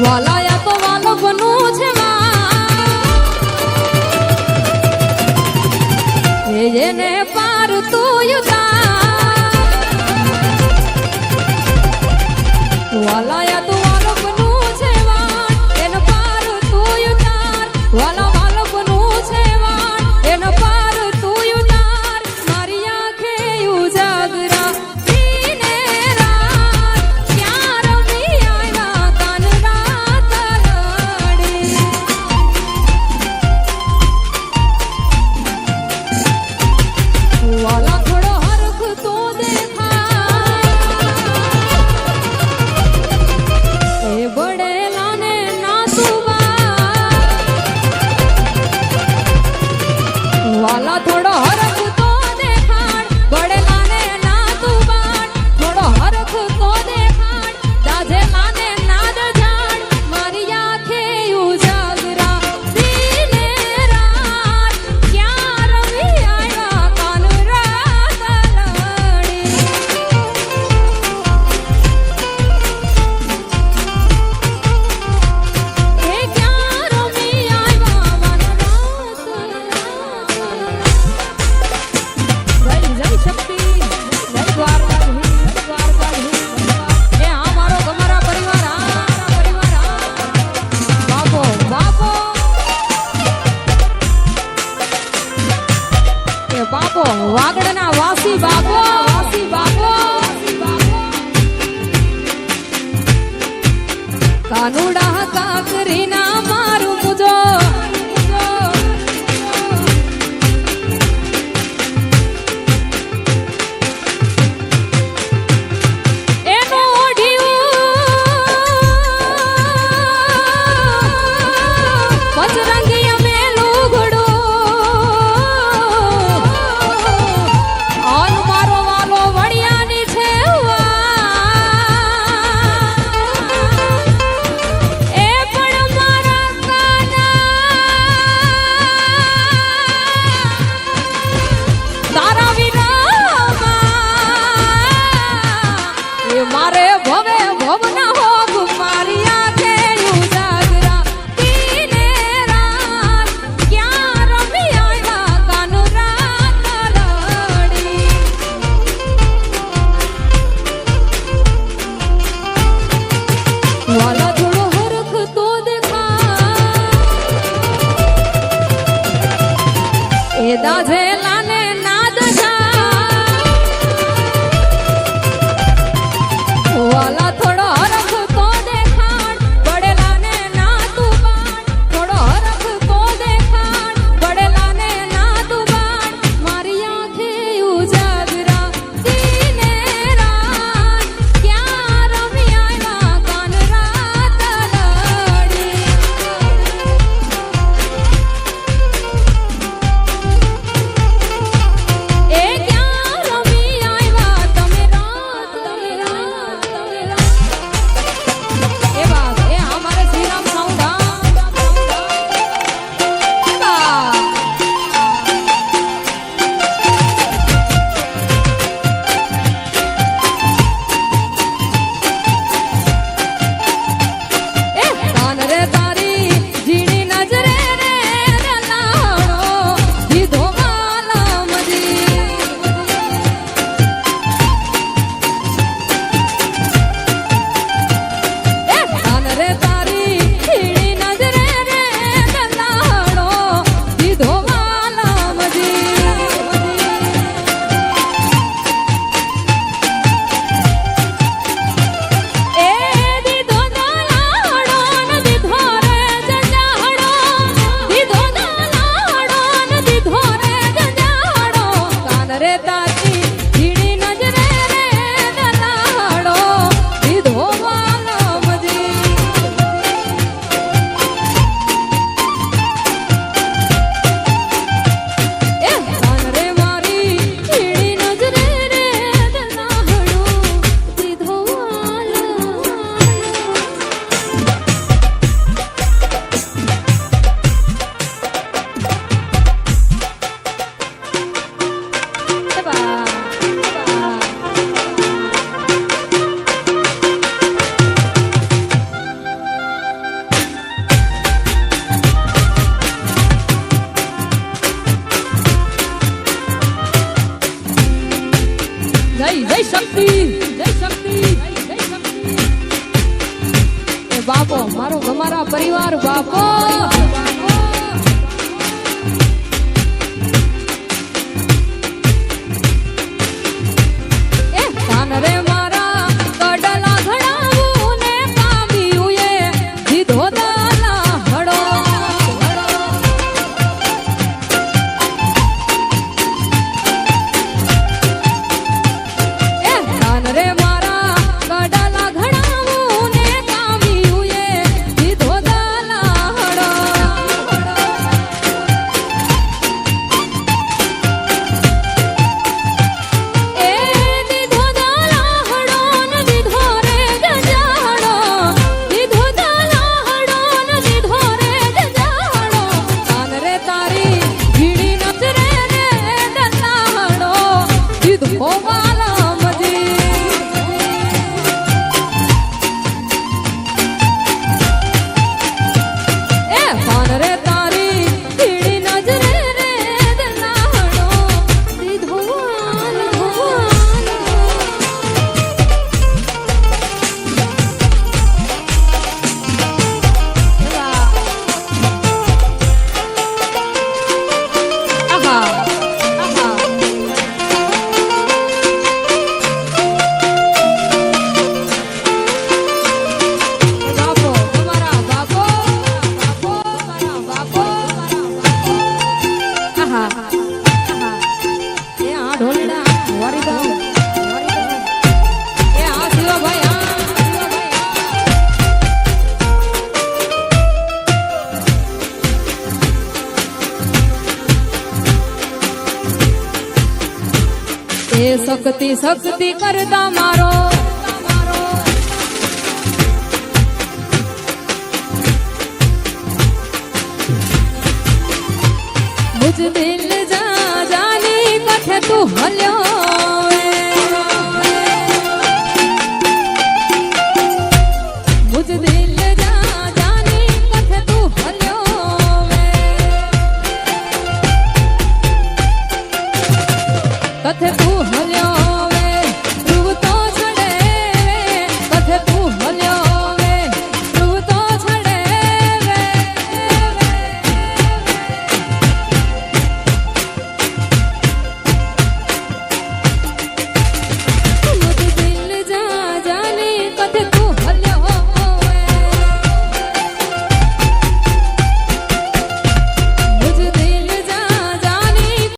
વાલાયા તો વાલો બનું છે જેને પાર તું વાલાયા તો વાલો બનું છે એને પાર તું વાલા વાલો બનું છે એને પાર તું મારી આંખે ઉજાગરા વાલા થોડો હરખ તો દેખાડ બડેલા ને ના તું બાડ થોડો હરખ તો દેખાડ દાજેલા ને નાદ જાડ મારી આંખે ઉજાગરા દિને રાત ક્યાં રવી આવ્યા કાન રાત લડી એ ક્યાં રવી આવ્યા મન રાત જય શક્તિ જય દ્વારકાધીશ એ હા મારો તમારા પરિવાર બાપો બાપો એ બાપો વાગડના વાસી બાપો કાનુડા કાકરીના મારું મુજો શક્તિ જય શક્તિ જય શક્તિ એ બાપો મારો તમારા પરિવાર બાપો એ કાન રે મારા કડલા ઘડાવું ને કાવ્યું એ દીધો દાલા હડો એ કાન રે મારા કડલા ઘડાવું ને કાવ્યું એ દીધો દાલા હડો એ દીધો દાલા હડો ને દીધો રે જજાડો દીધો દાલા હડો ને દીધો રે જજાડો કાન રે તારી ભીડી નચરે રે દલા હડો દીધો વાલા મજી એ કાન રે તારી ભીડી નજરે રે દલા હડો દીધો વાલા આહા આહા બાપો તમારા બાપો બાપો મારા બાપો આહા આહા એ આ ઢોલડા વારી દો એ આ શિવાભાઈ આ એ શક્તિ શક્તિ કરતા મારો मुझ दिल जा जानी कठ तू हल्यो